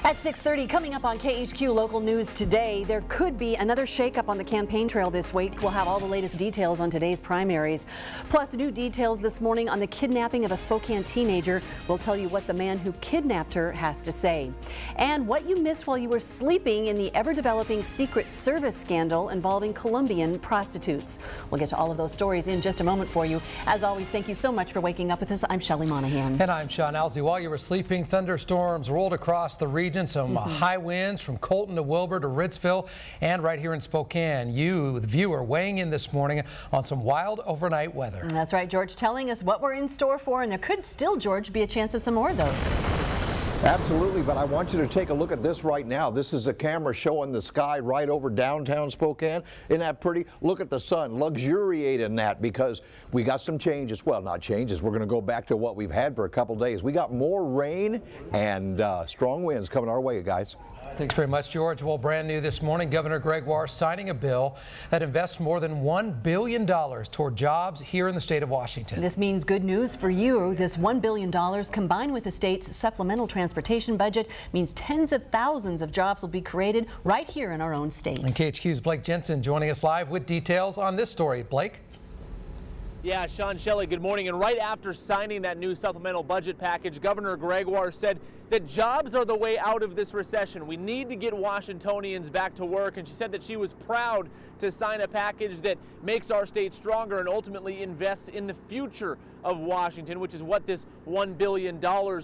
At 6:30, coming up on KHQ Local News today, there could be another shakeup on the campaign trail this week. We'll have all the latest details on today's primaries. Plus, new details this morning on the kidnapping of a Spokane teenager. We'll tell you what the man who kidnapped her has to say. And what you missed while you were sleeping in the ever-developing Secret Service scandal involving Colombian prostitutes. We'll get to all of those stories in just a moment for you. As always, thank you so much for waking up with us. I'm Shelley Monahan. And I'm Sean Alsey. While you were sleeping, thunderstorms rolled across the region. Some high winds from Colton to Wilbur to Ritzville and right here in Spokane. You, the viewer, weighing in this morning on some wild overnight weather. That's right, George, telling us what we're in store for, and there could still, George, be a chance of some more of those. Absolutely, but I want you to take a look at this right now. This is a camera showing the sky right over downtown Spokane. Isn't that pretty? Look at the sun. Luxuriate in that because we got some changes. Well, not changes. We're going to go back to what we've had for a couple days. We got more rain and strong winds coming our way, guys. Thanks very much, George. Well, brand new this morning, Governor Gregoire signing a bill that invests more than $1 billion toward jobs here in the state of Washington. This means good news for you. This $1 billion combined with the state's supplemental transportation budget means tens of thousands of jobs will be created right here in our own state. And KHQ's Blake Jensen joining us live with details on this story. Blake? Yeah, Sean, Shelley, good morning. And right after signing that new supplemental budget package, Governor Gregoire said that jobs are the way out of this recession. We need to get Washingtonians back to work. And she said that she was proud to sign a package that makes our state stronger and ultimately invests in the future of Washington, which is what this $1 billion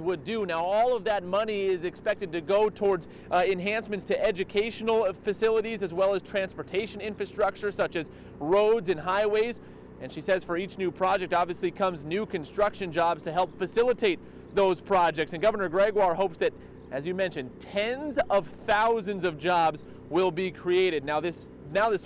would do. Now, all of that money is expected to go towards enhancements to educational facilities as well as transportation infrastructure such as roads and highways. And she says for each new project obviously comes new construction jobs to help facilitate those projects. And Governor Gregoire hopes that, as you mentioned, tens of thousands of jobs will be created. Now this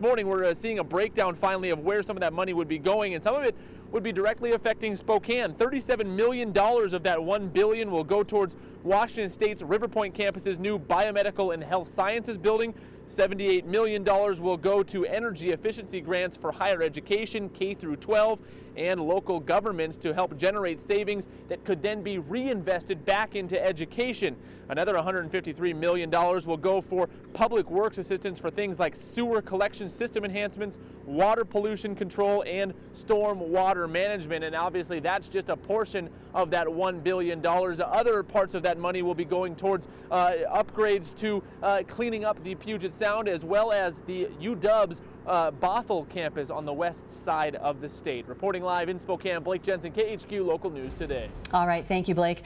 morning we're seeing a breakdown finally of where some of that money would be going, and some of it would be directly affecting Spokane. $37 million of that $1 billion will go towards Washington State's River Point campus's new biomedical and health sciences building. $78 million will go to energy efficiency grants for higher education, K through 12, and local governments to help generate savings that could then be reinvested back into education. Another $153 million will go for public works assistance for things like sewer collection system enhancements, water pollution control, and storm water management. And obviously that's just a portion of that $1 billion. Other parts of that money will be going towards upgrades to cleaning up the Puget Sound as well as the UW's Bothell campus on the west side of the state. Reporting live in Spokane, Blake Jensen, KHQ Local News Today. All right, thank you, Blake.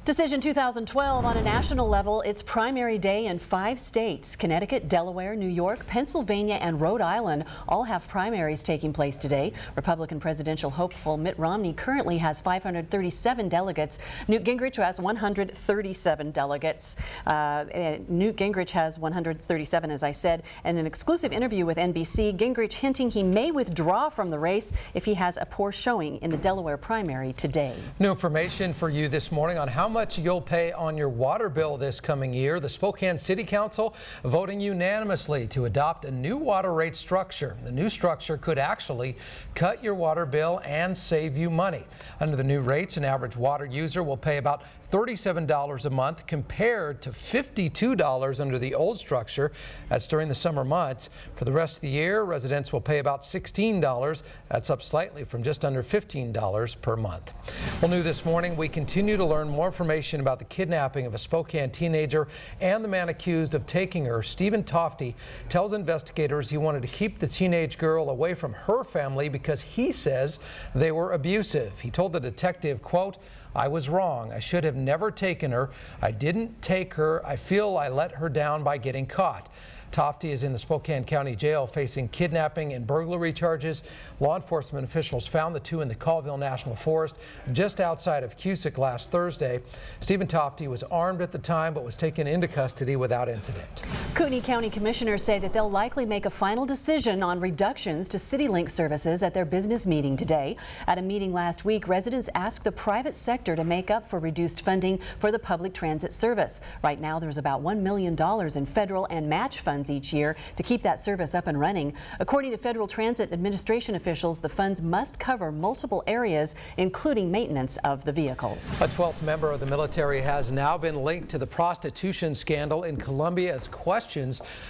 Decision 2012 on a national level, it's primary day in 5 states. Connecticut, Delaware, New York, Pennsylvania, and Rhode Island all have primaries taking place today. Republican presidential hopeful Mitt Romney currently has 537 delegates. Newt Gingrich has 137 delegates. Newt Gingrich has 137, as I said. In an exclusive interview with NBC, Gingrich hinting he may withdraw from the race if he has a poor showing in the Delaware primary today. New information for you this morning on how much you'll pay on your water bill this coming year. The Spokane City Council voting unanimously to adopt a new water rate structure. The new structure could actually cut your water bill and save you money. Under the new rates, an average water user will pay about $37 a month compared to $52 under the old structure. That's during the summer months. For the rest of the year, residents will pay about $16. That's up slightly from just under $15 per month. Well, new this morning, we continue to learn more information about the kidnapping of a Spokane teenager and the man accused of taking her. Stephen Tofty tells investigators he wanted to keep the teenage girl away from her family because he says they were abusive. He told the detective, quote, "I was wrong. I should have never taken her. I didn't take her. I feel I let her down by getting caught." Tofty is in the Spokane County Jail facing kidnapping and burglary charges. Law enforcement officials found the two in the Colville National Forest just outside of Cusick last Thursday. Stephen Tofty was armed at the time but was taken into custody without incident. Kootenai County commissioners say that they'll likely make a final decision on reductions to CityLink services at their business meeting today. At a meeting last week, residents asked the private sector to make up for reduced funding for the public transit service. Right now, there's about $1 million in federal and match funds each year to keep that service up and running. According to Federal Transit Administration officials, the funds must cover multiple areas, including maintenance of the vehicles. A 12th member of the military has now been linked to the prostitution scandal in Columbia as questions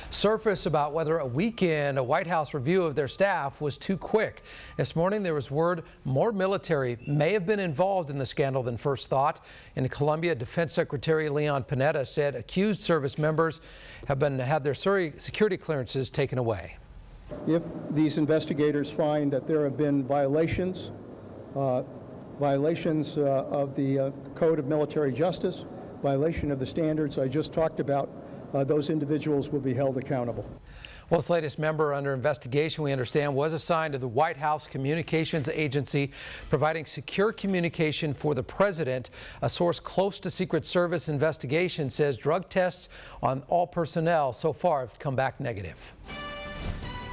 surface about whether a White House review of their staff was too quick. This morning there was word more military may have been involved in the scandal than first thought. In Columbia, Defense Secretary Leon Panetta said accused service members have had their security clearances taken away. If these investigators find that there have been violations of the Code of Military Justice, violation of the standards I just talked about, those individuals will be held accountable. Well, this latest member under investigation, we understand, was assigned to the White House Communications Agency, providing secure communication for the president. A source close to Secret Service investigation says drug tests on all personnel so far have come back negative.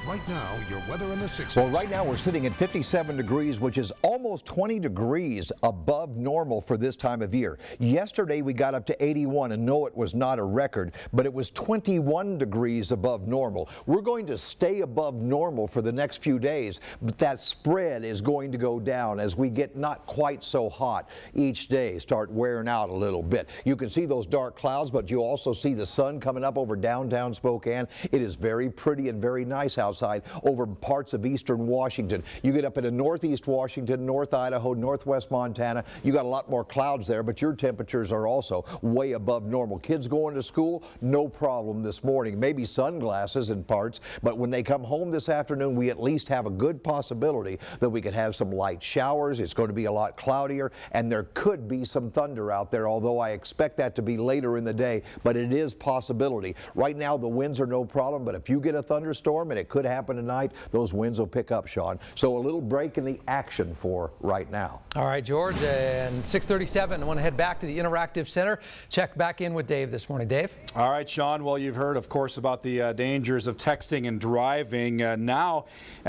Right now, your weather in the 60s. Well, right now we're sitting at 57 degrees, which is almost 20 degrees above normal for this time of year. Yesterday we got up to 81, and no, it was not a record, but it was 21 degrees above normal. We're going to stay above normal for the next few days, but that spread is going to go down as we get not quite so hot each day, start wearing out a little bit. You can see those dark clouds, but you also see the sun coming up over downtown Spokane. It is very pretty and very nice outside over parts of eastern Washington. You get up into northeast Washington, North Idaho, northwest Montana, you got a lot more clouds there, but your temperatures are also way above normal. Kids going to school, no problem this morning. Maybe sunglasses in parts, but when they come home this afternoon, we at least have a good possibility that we could have some light showers. It's going to be a lot cloudier, and there could be some thunder out there, although I expect that to be later in the day, but it is possibility. Right now the winds are no problem, but if you get a thunderstorm, and it could happen tonight, those winds will pick up, Sean. So a little break in the action for right now. All right, George, and 6:37, I want to head back to the Interactive Center. Check back in with Dave this morning. Dave? All right, Sean, well, you've heard, of course, about the dangers of texting and driving. Now,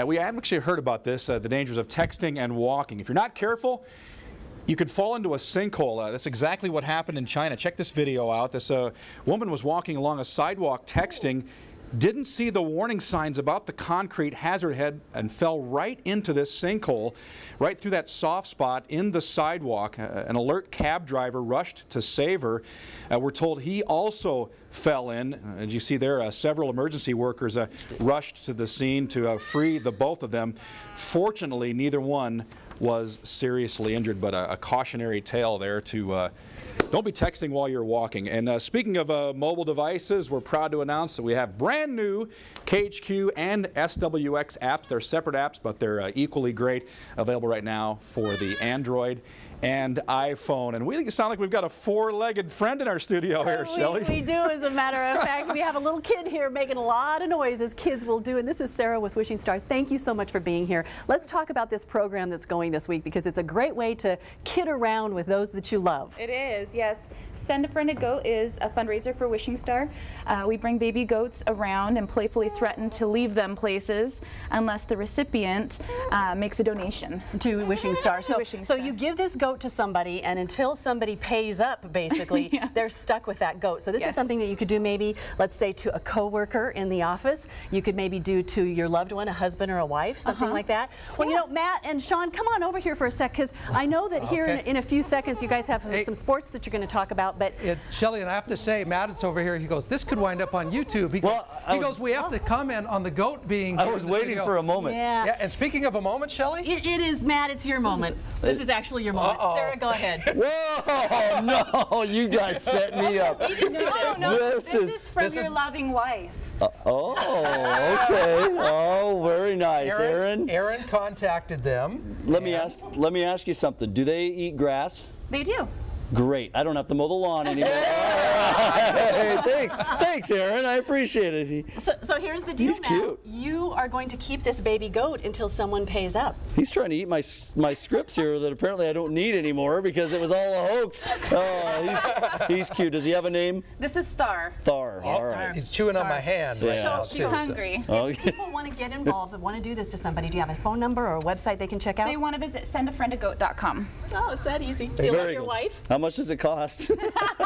we haven't actually heard about this, the dangers of texting and walking. If you're not careful, you could fall into a sinkhole. That's exactly what happened in China. Check this video out. This woman was walking along a sidewalk texting, didn't see the warning signs about the concrete hazard head, and fell right into this sinkhole, right through that soft spot in the sidewalk. An alert cab driver rushed to save her. We're told he also fell in. As you see there, several emergency workers rushed to the scene to free the both of them. Fortunately, neither one was seriously injured, but a cautionary tale there to don't be texting while you're walking. And speaking of mobile devices, we're proud to announce that we have brand new KHQ and SWX apps. They're separate apps, but they're equally great, available right now for the Android and iPhone. And we sound like we've got a four-legged friend in our studio here, Shelley. We do, as a matter of fact. We have a little kid here making a lot of noise, as kids will do. And this is Sarah with Wishing Star. Thank you so much for being here. Let's talk about this program that's going this week, because it's a great way to kid around with those that you love. It is, yes. Send a Friend a Goat is a fundraiser for Wishing Star. We bring baby goats around and playfully threaten to leave them places unless the recipient makes a donation to Wishing Star. So Star. You give this goat to somebody, and until somebody pays up, basically, yeah, they're stuck with that goat. So this is something that you could do, maybe, let's say, to a coworker in the office. You could maybe do to your loved one, a husband or a wife, something like that. Well, you know, Matt and Sean, come on over here for a sec, because I know that here in a few seconds you guys have some sports that you're going to talk about. But Shelley, and I have to say, Matt, it's over here. He goes, this could wind up on YouTube. He goes, we have to comment on the goat being. I was waiting for a moment. Yeah. And speaking of a moment, Shelley, it is, Matt. It's your moment. This is actually your moment. Sarah, go ahead. Whoa! No, you guys set me up. We didn't do this. No, this is from your loving wife. Oh, okay. Oh, very nice, Aaron. Aaron contacted them. Let me ask you something. Do they eat grass? They do. Great. I don't have to mow the lawn anymore. All right. Hey, thanks, Aaron. I appreciate it. So here's the deal, He's Matt. cute. You are going to keep this baby goat until someone pays up. He's trying to eat my scripts here that apparently I don't need anymore because it was all a hoax. Oh, he's cute. Does he have a name? This is Star. Thar. All right. He's chewing on my hand right now, She's too. hungry. If people want to get involved and want to do this to somebody, do you have a phone number or a website they can check out? They want to visit sendafriendagoat.com. Oh, it's that easy. Do you love your wife? How much does it cost?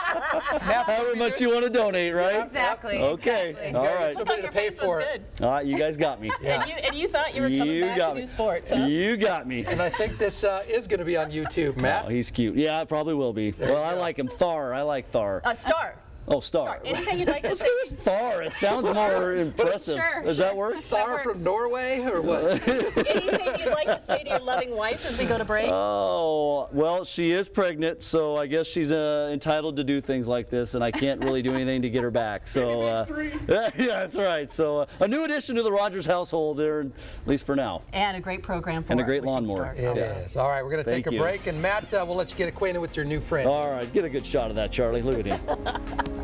However much you want to donate, right? Exactly. Okay. Exactly. All right. Somebody to pay for it. All right, you guys got me. And you thought you were coming back to do sports, huh? You got me. And I think this is going to be on YouTube, Matt. Oh, he's cute. Yeah, it probably will be. Well, I like him. Thar. I like Thar. Star. Oh, Star. Anything you'd like to Let's say? go with Thar. It sounds more impressive. Sure, Does that work? Thar from Norway or what? Anything you'd like to say to your loving wife as we go to break? Oh, well, she is pregnant, so I guess she's entitled to do things like this, and I can't really do anything to get her back. So, yeah, that's right. So, a new addition to the Rogers household there, at least for now. And a great program for And a great Wishing lawnmower. Star. It is. All right, we're going to take Thank a you. break, and Matt, we'll let you get acquainted with your new friend. All right, get a good shot of that, Charlie. Look at him.